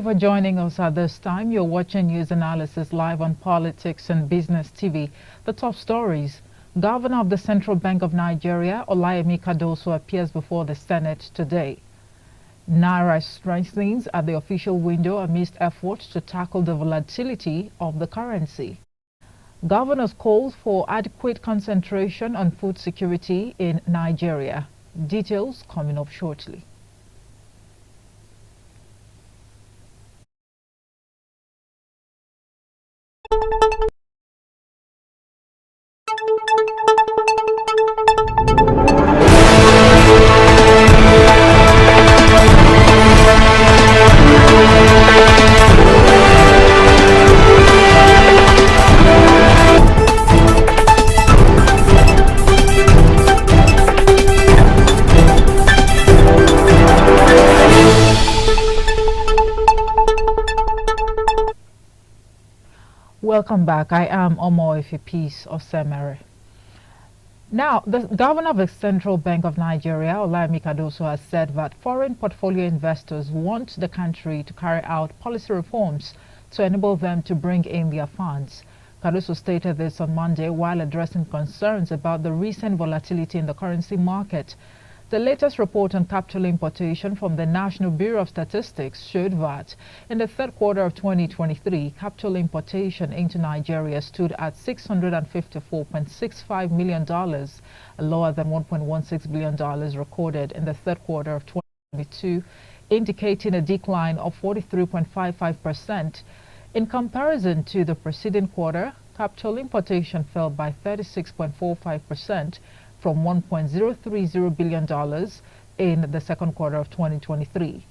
you for joining us at this time. You're watching news analysis live on Politics and Business TV. The top stories. Governor of the Central Bank of Nigeria, Olayemi Cardoso, appears before the Senate today. Naira strengthens at the official window amidst efforts to tackle the volatility of the currency. Governors calls for adequate concentration on food security in Nigeria. Details coming up shortly. Welcome back. I am Omo Peace Osemere. Now, the governor of the Central Bank of Nigeria, Olayemi Cardoso, has said that foreign portfolio investors want the country to carry out policy reforms to enable them to bring in their funds. Cardoso stated this on Monday while addressing concerns about the recent volatility in the currency market. The latest report on capital importation from the National Bureau of Statistics showed that in the third quarter of 2023, capital importation into Nigeria stood at $654.65 million, lower than $1.16 billion recorded in the third quarter of 2022, indicating a decline of 43.55%. In comparison to the preceding quarter, capital importation fell by 36.45%. from $1.030 billion in the second quarter of 2023,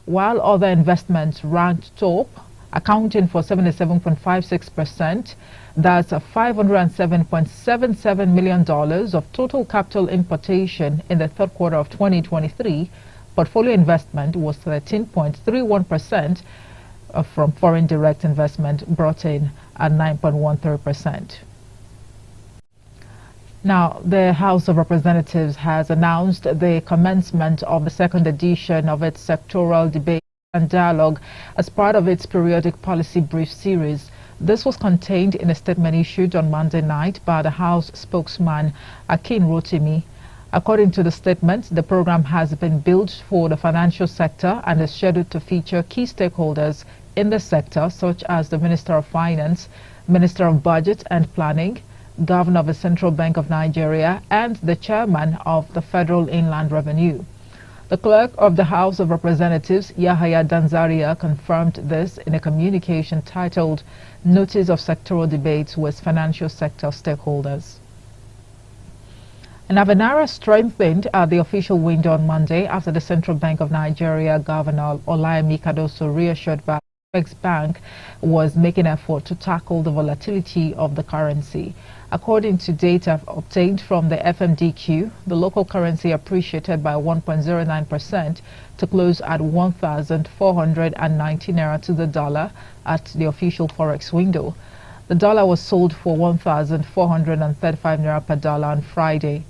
while other investments ranked top, accounting for 77.56%, that's $507.77 million of total capital importation in the third quarter of 2023. Portfolio investment was 13.31%, from foreign direct investment brought in at 9.13%. Now, the House of Representatives has announced the commencement of the second edition of its sectoral debate and dialogue as part of its periodic policy brief series. This was contained in a statement issued on Monday night by the House spokesman, Akin Rotimi. According to the statement, the program has been built for the financial sector and is scheduled to feature key stakeholders in the sector, such as the Minister of Finance, Minister of Budget and Planning, Governor of the Central Bank of Nigeria, and the Chairman of the Federal Inland Revenue. The Clerk of the House of Representatives, Yahaya Danzaria, confirmed this in a communication titled Notice of Sectoral Debates with Financial Sector Stakeholders. And Naira strengthened at the official window on Monday after the Central Bank of Nigeria Governor Olayemi Cardoso reassured that the bank was making effort to tackle the volatility of the currency. According to data obtained from the FMDQ, the local currency appreciated by 1.09% to close at 1,490 naira to the dollar at the official forex window. The dollar was sold for 1,435 naira per dollar on Friday.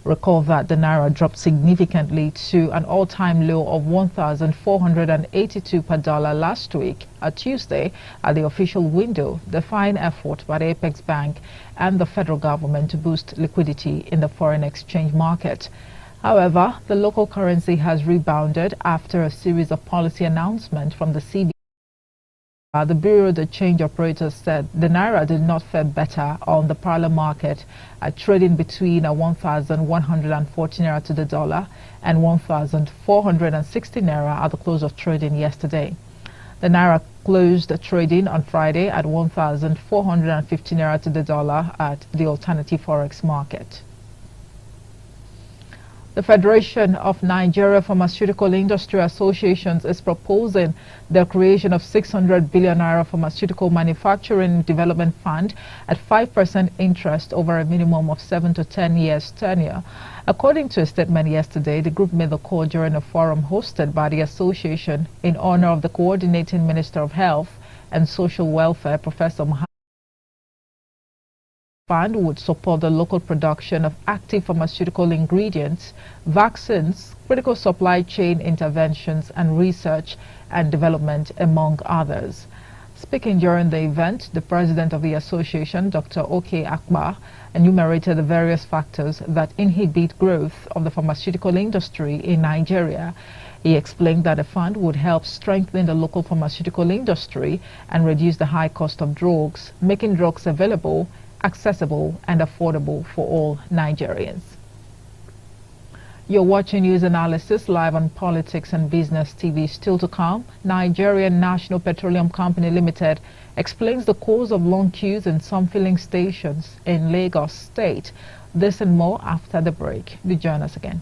Recall that the naira dropped significantly to an all-time low of 1,482 per dollar last week, Tuesday, at the official window, defying effort by the Apex Bank and the federal government to boost liquidity in the foreign exchange market. However, the local currency has rebounded after a series of policy announcements from the CBN. The Bureau de Change Operators said the naira did not fare better on the parallel market, trading between 1,140 naira to the dollar and 1,460 naira at the close of trading yesterday. The naira closed trading on Friday at 1,450 naira to the dollar at the alternative forex market. The Federation of Nigeria Pharmaceutical Industry Associations is proposing the creation of 600 billion naira pharmaceutical manufacturing development fund at 5% interest over a minimum of 7 to 10 years tenure. According to a statement yesterday, the group made the call during a forum hosted by the association in honor of the coordinating Minister of Health and Social Welfare, Professor Muhammad fund would support the local production of active pharmaceutical ingredients, vaccines, critical supply chain interventions, and research and development, among others. Speaking during the event, the president of the association, Dr. Oke Akbar, enumerated the various factors that inhibit growth of the pharmaceutical industry in Nigeria. He explained that the fund would help strengthen the local pharmaceutical industry and reduce the high cost of drugs, making drugs available, accessible, and affordable for all Nigerians. You're watching news analysis live on Politics and Business TV. Still to come, Nigerian National Petroleum Company Limited explains the cause of long queues in some filling stations in Lagos State. This and more after the break. Do join us again.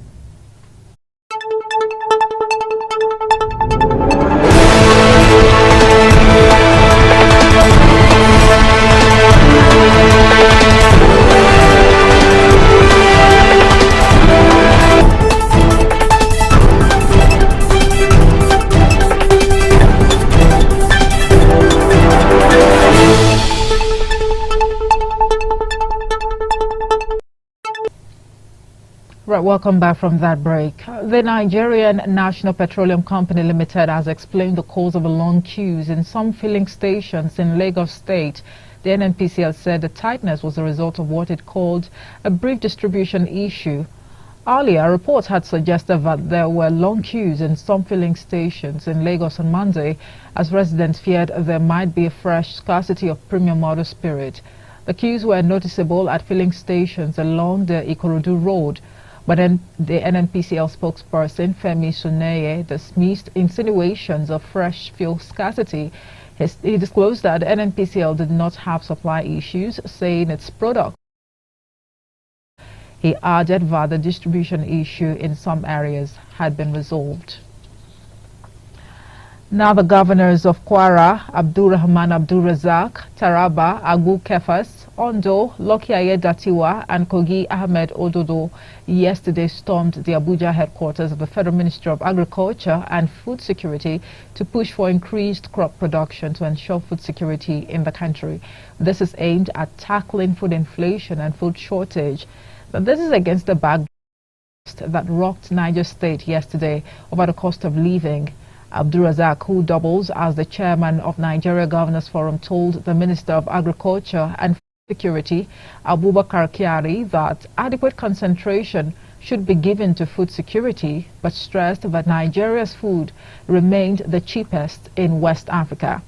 Right, welcome back from that break. The Nigerian National Petroleum Company Limited has explained the cause of the long queues in some filling stations in Lagos State. The NNPCL said the tightness was a result of what it called a brief distribution issue. Earlier, reports had suggested that there were long queues in some filling stations in Lagos on Monday, as residents feared there might be a fresh scarcity of premium model spirit. The queues were noticeable at filling stations along the Ikorodu Road. But then the NNPCL spokesperson, Femi Suneye, dismissed insinuations of fresh fuel scarcity. He disclosed that the NNPCL did not have supply issues, saying its product. He added that the distribution issue in some areas had been resolved. Now the governors of Kwara, Abdulrahman Abdulrazak, Taraba, Agu Kefas, Ondo, Lucky Ayedatiwa, and Kogi Ahmed Ododo yesterday stormed the Abuja headquarters of the Federal Ministry of Agriculture and Food Security to push for increased crop production to ensure food security in the country. This is aimed at tackling food inflation and food shortage. But this is against the backdrop that rocked Niger State yesterday over the cost of living. Abdulrazak, who doubles as the chairman of Nigeria Governors Forum, told the Minister of Agriculture and Security, Abubakar Kyari, that adequate concentration should be given to food security, but stressed that Nigeria's food remained the cheapest in West Africa.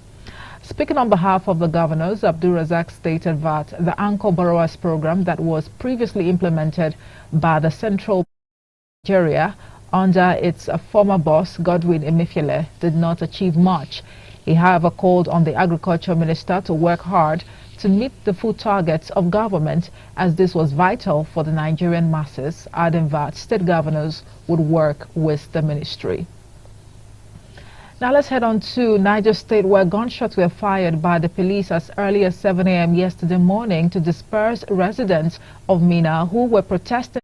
Speaking on behalf of the governors, Abdulrazak stated that the Anchor Borrowers program that was previously implemented by the Central Nigeria under its former boss, Godwin Emefiele, did not achieve much. He, however, called on the Agriculture Minister to work hard to meet the food targets of government, as this was vital for the Nigerian masses, adding that state governors would work with the ministry. Now let's head on to Niger State, where gunshots were fired by the police as early as 7 a.m. yesterday morning to disperse residents of Minna who were protesting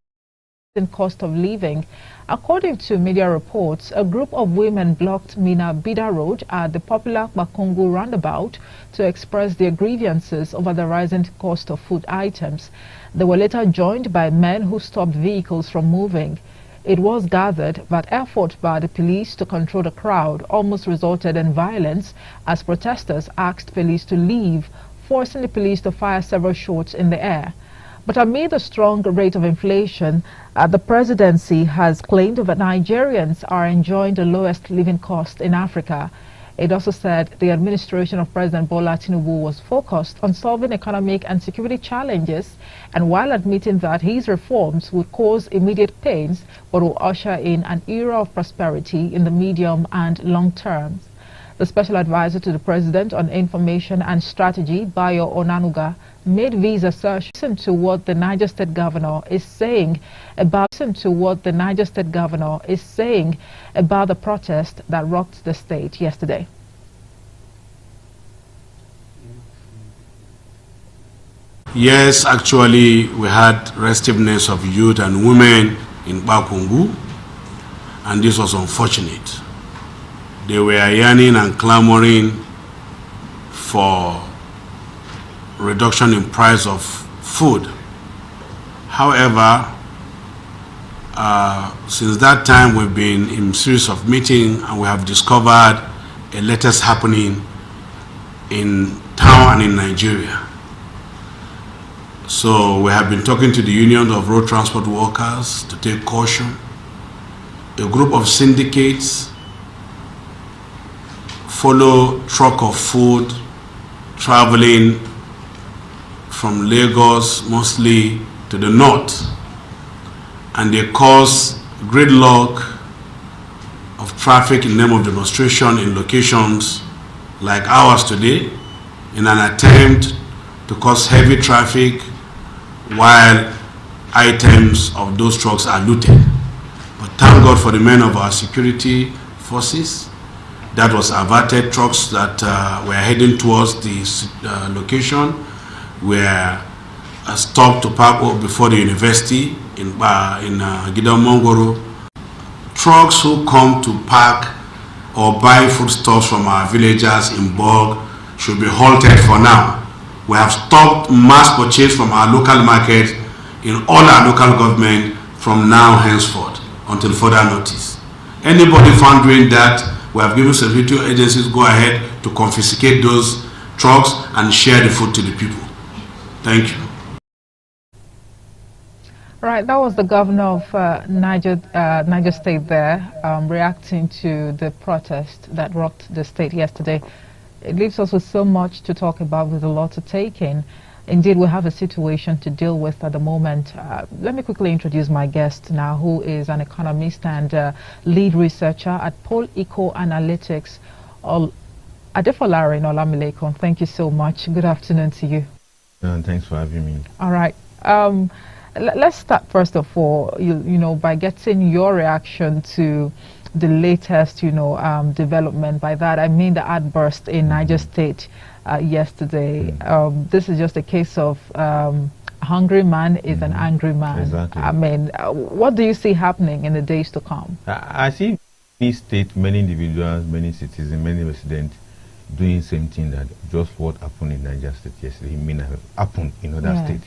the cost of living. According to media reports, a group of women blocked Minna Bida Road at the popular Makungu roundabout to express their grievances over the rising cost of food items. They were later joined by men who stopped vehicles from moving. It was gathered that effort by the police to control the crowd almost resulted in violence as protesters asked police to leave, forcing the police to fire several shots in the air. But amid the strong rate of inflation, the presidency has claimed that Nigerians are enjoying the lowest living cost in Africa. It also said the administration of President Bola Tinubu was focused on solving economic and security challenges, and while admitting that his reforms would cause immediate pains, but will usher in an era of prosperity in the medium and long term. The special advisor to the president on information and strategy, Bayo Onanuga, made these assertions. Listen to what the Niger State governor is saying about the protest that rocked the state yesterday. Yes, actually, we had restiveness of youth and women in Bakungu, and this was unfortunate. They were yearning and clamoring for reduction in price of food. However, since that time we've been in a series of meetings and we have discovered a latest happening in town and in Nigeria. So we have been talking to the Union of Road Transport Workers to take caution. A group of syndicates follow truck of food traveling from Lagos mostly to the north, and they cause gridlock of traffic in name of demonstration in locations like ours today in an attempt to cause heavy traffic while items of those trucks are looted. But thank God for the men of our security forces. That was averted. Trucks that were heading towards the location were stopped to park before the university in Gideon Mongoro. Trucks who come to park or buy foodstuffs from our villagers in bulk should be halted for now. We have stopped mass purchase from our local market in all our local government from now henceforth until further notice. Anybody found doing that, we have given security agencies go ahead to confiscate those trucks and share the food to the people. Thank you. Right, that was the governor of Niger State there, reacting to the protest that rocked the state yesterday. It leaves us with so much to talk about, with a lot to take in. Indeed, we have a situation to deal with at the moment. Let me quickly introduce my guest now, who is an economist and lead researcher at Politics Analytics. Adefolarin Olamilekon, thank you so much. Good afternoon to you. Thanks for having me. All right. Let's start first of all, you know, by getting your reaction to the latest, development. By that I mean the outburst in Niger State yesterday. This is just a case of hungry man is an angry man. Exactly. I mean, what do you see happening in the days to come? I see many states, many individuals, many citizens, many residents doing the same thing that just what happened in Niger State yesterday. It may not have happened in other states.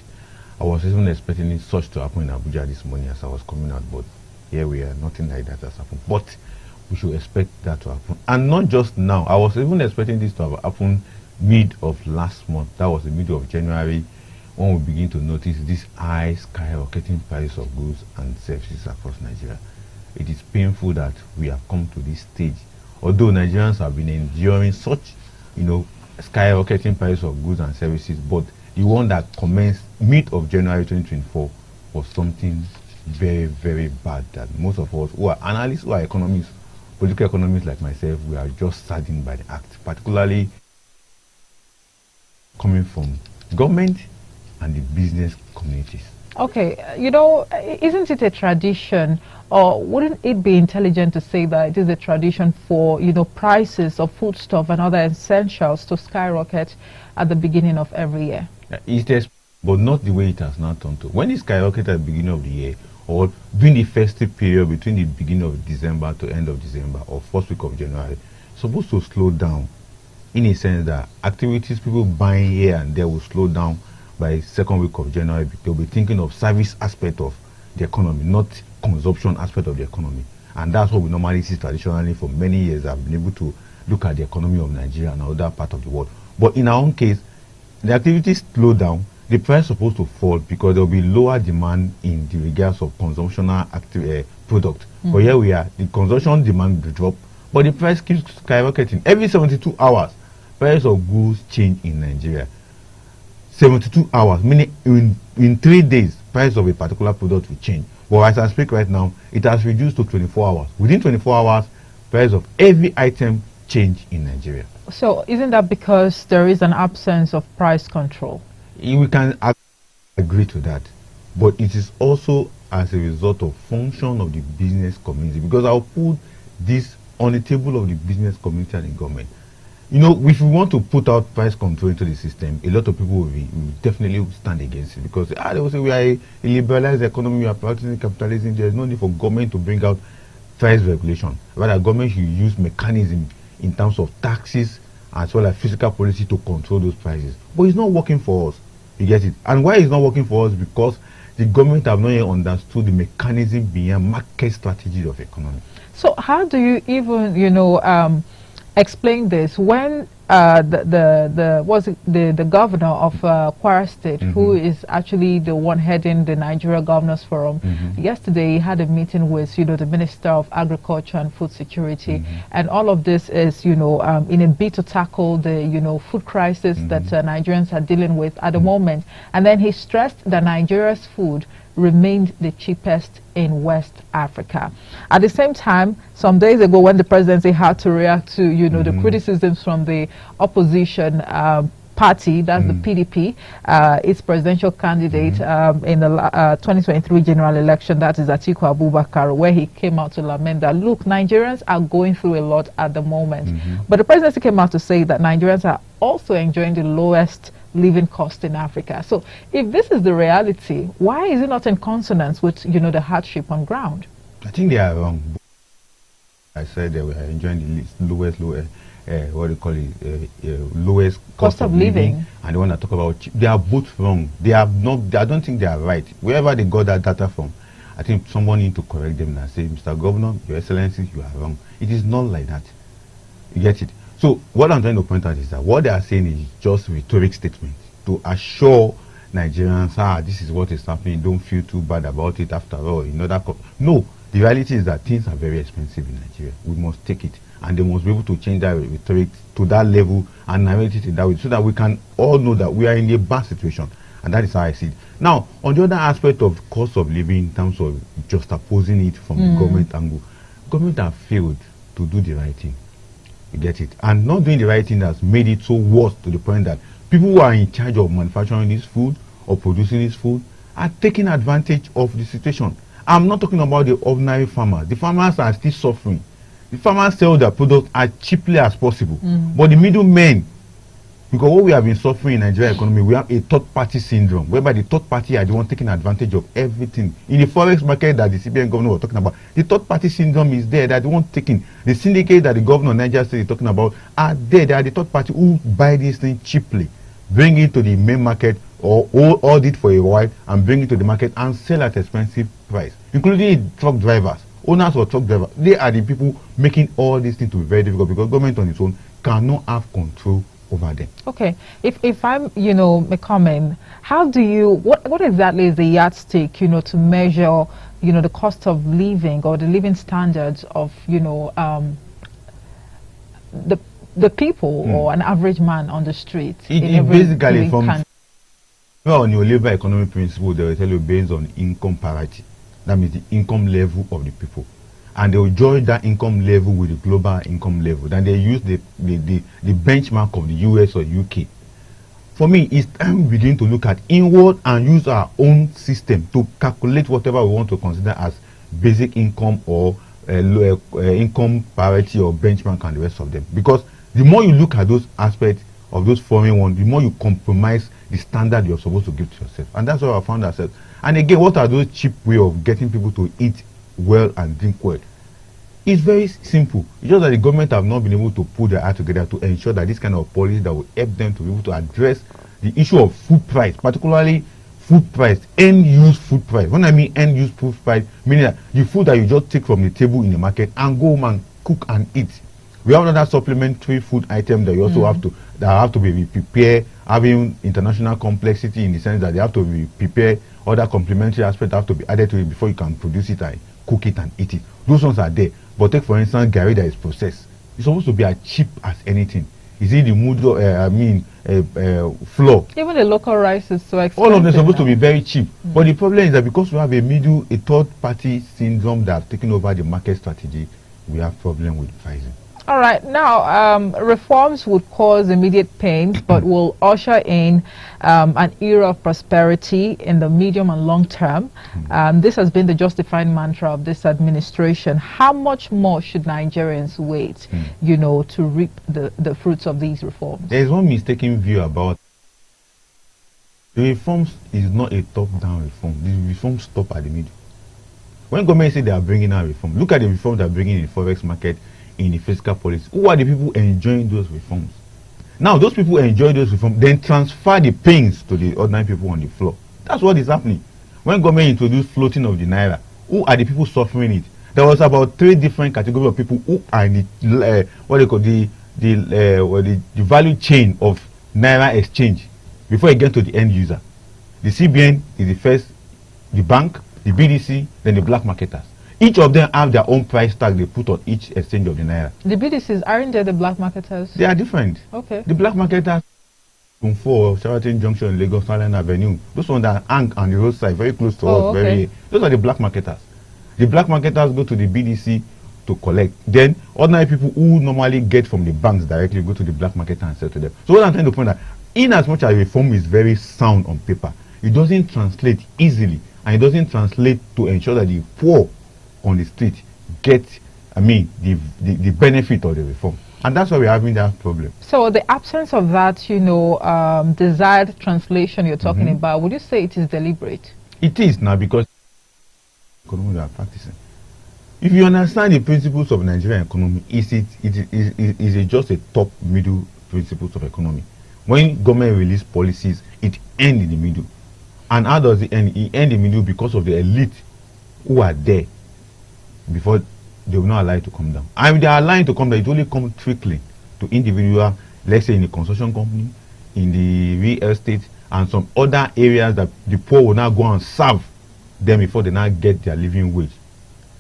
I was even expecting such to happen in Abuja this morning as I was coming out, but here we are, nothing like that has happened. But we should expect that to happen. And not just now. I was even expecting this to have happened mid of last month. That was the middle of January, when we begin to notice this high skyrocketing price of goods and services across Nigeria. It is painful that we have come to this stage. Although Nigerians have been enduring such, skyrocketing price of goods and services, but the one that commenced mid of January 2024 was something very, very bad that most of us who are analysts, who are economists, political economists like myself, we are just saddened by the act, particularly coming from government and the business communities. Okay, isn't it a tradition, or wouldn't it be intelligent to say that it is a tradition for, prices of foodstuff and other essentials to skyrocket at the beginning of every year? It is, but not the way it has now turned to. When it skyrocketed at the beginning of the year, or during the festive period between the beginning of December to end of December or first week of January, it's supposed to slow down, in a sense that activities, people buying here and there will slow down by second week of January. They'll be thinking of service aspect of the economy, not consumption aspect of the economy. And that's what we normally see traditionally for many years. I've been able to look at the economy of Nigeria and other part of the world. But in our own case, the activities slow down, the price is supposed to fall because there will be lower demand in the regards of consumptional product. But here we are, the consumption demand will drop, but the price keeps skyrocketing. Every 72 hours, price of goods change in Nigeria. 72 hours, meaning in 3 days, price of a particular product will change. But as I speak right now, it has reduced to 24 hours. Within 24 hours, price of every item change in Nigeria. So isn't that because there is an absence of price control? We can agree to that, but it is also as a result of function of the business community, because I'll put this on the table of the business community and the government. If we want to put out price control into the system, a lot of people will definitely stand against it, because they will say we are a liberalized economy, we are practicing capitalism, there is no need for government to bring out price regulation. Rather, government should use mechanism in terms of taxes as well as fiscal policy to control those prices. But it's not working for us. You get it? And why it's not working for us? Because the government have not yet understood the mechanism behind market strategy of economy. So how do you even, explain this when the governor of Kwara State, who is actually the one heading the Nigeria Governors Forum, yesterday he had a meeting with the Minister of Agriculture and Food Security, and all of this is in a bid to tackle the food crisis that Nigerians are dealing with at the moment. And then he stressed that Nigeria's food remained the cheapest in West Africa. At the same time, some days ago when the presidency had to react to the criticisms from the opposition party, that's the PDP, its presidential candidate in the 2023 general election, that is Atiku Abubakar, where he came out to lament that, look, Nigerians are going through a lot at the moment. But the presidency came out to say that Nigerians are also enjoying the lowest living cost in Africa. So if this is the reality, why is it not in consonance with the hardship on ground? I think they are wrong. I said they were enjoying the lowest lowest cost of living, and the one that talk about cheap. They are both wrong. They are not. I don't think they are right. Wherever they got that data from, I think someone need to correct them and say, Mr. Governor, Your Excellency, you are wrong. It is not like that. You get it? So what I'm trying to point out is that what they are saying is just rhetoric statements to assure Nigerians, this is what is happening, don't feel too bad about it after all. No, the reality is that things are very expensive in Nigeria. We must take it, and they must be able to change that rhetoric to that level and narrate it in that way so that we can all know that we are in a bad situation. And that is how I see it. Now, on the other aspect of cost of living, in terms of just opposing it from the government angle, government have failed to do the right thing. You get it? And not doing the right thing has made it so worse to the point that people who are in charge of manufacturing this food or producing this food are taking advantage of the situation. I'm not talking about the ordinary farmers. The farmers are still suffering. The farmers sell their products as cheaply as possible. But the middlemen, because what we have been suffering in Nigerian economy, we have a third-party syndrome, whereby the third party are the one taking advantage of everything. In the forex market that the CBN governor was talking about, the third-party syndrome is there. They are the one taking. The syndicate that the governor of Nigeria State is talking about are there. They are the third party who buy this thing cheaply, bring it to the main market or hold it for a while and bring it to the market and sell at expensive price, including truck drivers, owners of truck drivers. They are the people making all these things to be very difficult because government on its own cannot have control over them. Okay, if I'm may comment, how do you what exactly is the yardstick to measure the cost of living or the living standards of the people or an average man on the street? It basically from on your labor economic principle, they will tell you based on income parity. That means the income level of the people, and they will join that income level with the global income level. Then they use the benchmark of the US or UK. For me, it's time we begin to look at inward and use our own system to calculate whatever we want to consider as basic income or income parity or benchmark and the rest of them. Because the more you look at those aspects of those foreign ones, the more you compromise the standard you're supposed to give to yourself. And that's why I found ourselves. And again, what are those cheap ways of getting people to eat well and drink well? It's very simple. It's just that the government have not been able to put their act together to ensure that this kind of policy that will help them to be able to address the issue of food price, particularly food price, end-use food price. When I mean end-use food price, meaning that the food that you just take from the table in the market and go home and cook and eat. We have another supplementary food item that you also have to be prepared, having international complexity in the sense that they have to be prepared. Other complementary aspects have to be added to it before you can produce it and cook it and eat it. Those ones are there. But take for instance gari that is processed. It's supposed to be as cheap as anything. Is it the mudo? Flour? Even the local rice is so expensive. All of them are supposed to be very cheap. But the problem is that because we have a third-party syndrome that have taken over the market strategy, we have problem with pricing. All right. Now, reforms would cause immediate pain, but will usher in an era of prosperity in the medium and long term. This has been the justified mantra of this administration. How much more should Nigerians wait, to reap the fruits of these reforms? There is one mistaken view about the reforms is not a top-down reform. The reforms stop at the middle. When government say they are bringing out reform, look at the reforms they are bringing in the forex market, in the fiscal policy. Who are the people enjoying those reforms? Now those people enjoy those reforms, then transfer the pains to the ordinary people on the floor. That's what is happening. When government introduced floating of the naira, who are the people suffering it? There was about 3 different categories of people who are in the what they call the value chain of naira exchange before it gets to the end user. The CBN is the first, the bank, the BDC, then the black marketers. Each of them have their own price tag they put on each exchange of the naira. The BDCs, aren't they the black marketers? They are different. Okay. The black marketers, for Sheraton Junction, Lagos Island Avenue, those ones that hang on the roadside, very close to us, okay. Those are the black marketers. The black marketers go to the BDC to collect. Then ordinary people who normally get from the banks directly go to the black market and sell to them. So what I'm trying to point out, in as much as reform is very sound on paper, it doesn't translate easily, and it doesn't translate to ensure that the poor on the street get, the benefit of the reform. And that's why we're having that problem. So the absence of that, desired translation you're talking about, would you say it is deliberate? It is now, because economy we are practicing. If you understand the principles of Nigerian economy, is it just a top middle principles of economy? When government release policies, it ends in the middle. And how does it end? It ends in the middle because of the elite who are there before they will not allow it to come down. And if they are allowing to come down, it only comes trickling to individual, let's say in the construction company, in the real estate, and some other areas that the poor will now go and serve them before they now get their living wage,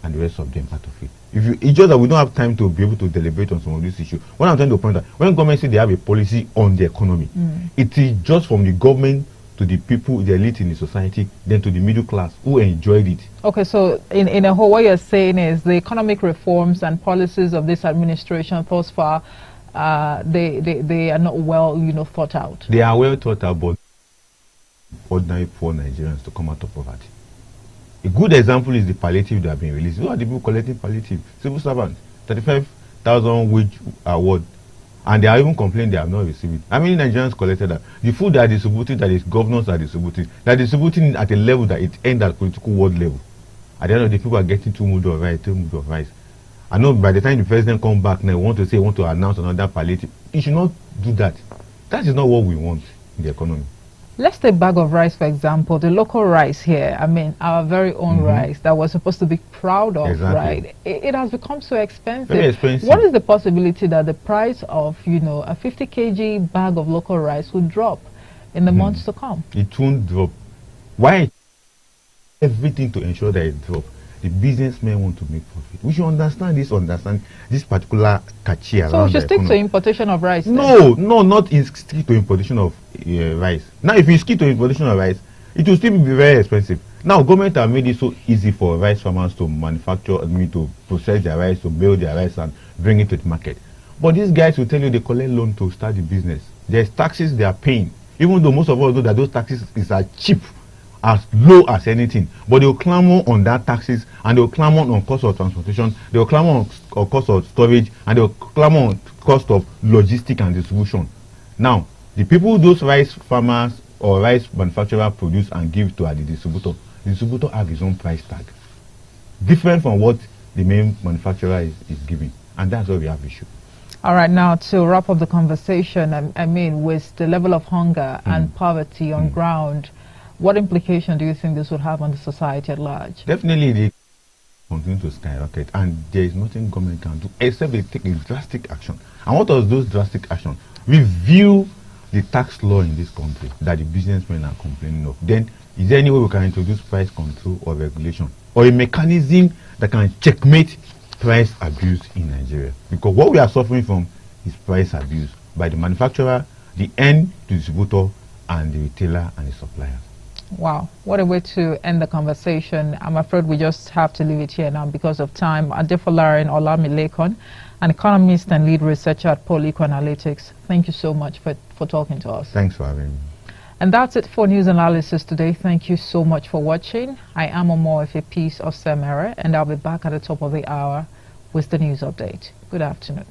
and the rest of them out of it. It's just that we don't have time to be able to deliberate on some of these issues. What I'm trying to point out, when government say they have a policy on the economy, it is just from the government to the people, the elite in the society, then to the middle class who enjoyed it. Okay, so in a whole, what you're saying is the economic reforms and policies of this administration thus far, they are not well, thought out. They are well thought out, but ordinary poor Nigerians to come out of poverty. A good example is the palliative that have been released. Who are the people collecting palliative? Civil servants, 35,000 wage award. And they are even complaining they have not received it. How many Nigerians collected that? The food that are distributed, that is governors are distributing, they are distributing at a level that it ends at political world level. At the end of the day, people are getting 2 moods of rice, 3 moods of rice. I know by the time the president comes back now, want to announce another palliative. He should not do that. That is not what we want in the economy. Let's take bag of rice, for example, the local rice here. Our very own rice that we're supposed to be proud of, right? It has become so expensive. Very expensive. What is the possibility that the price of, a 50 kg bag of local rice would drop in the months to come? It won't drop. Why? Everything to ensure that it drops. The businessmen want to make profit. We should understand this particular catchy around. So we should stick to importation of rice? No, not stick to importation of rice. Now, if you stick to importation of rice, it will still be very expensive. Now, government have made it so easy for rice farmers to manufacture, to process their rice, to build their rice and bring it to the market. But these guys will tell you they collect loan to start the business. There's taxes they are paying, even though most of us know that those taxes are cheap, as low as anything, but they will clamor on that taxes, and they will clamor on cost of transportation, they will clamor on cost of storage, and they will clamor on cost of logistics and distribution. Now, the people those rice farmers or rice manufacturer produce and give to the distributor has his own price tag, different from what the main manufacturer is giving, and that's why we have issue. All right, now to wrap up the conversation, with the level of hunger and poverty on ground, what implication do you think this would have on the society at large? Definitely, they continue to skyrocket, and there is nothing government can do except they take a drastic action. And what are those drastic actions? Review the tax law in this country that the businessmen are complaining of. Then, is there any way we can introduce price control or regulation, or a mechanism that can checkmate price abuse in Nigeria? Because what we are suffering from is price abuse by the manufacturer, the end distributor, and the retailer and the suppliers. Wow, what a way to end the conversation. I'm afraid we just have to leave it here now because of time. Adefolarin Olamilekon, an economist and lead researcher at Politics. Thank you so much for talking to us. Thanks for having me. And that's it for news analysis today. Thank you so much for watching. I am Omo with a piece of Semere, and I'll be back at the top of the hour with the news update. Good afternoon.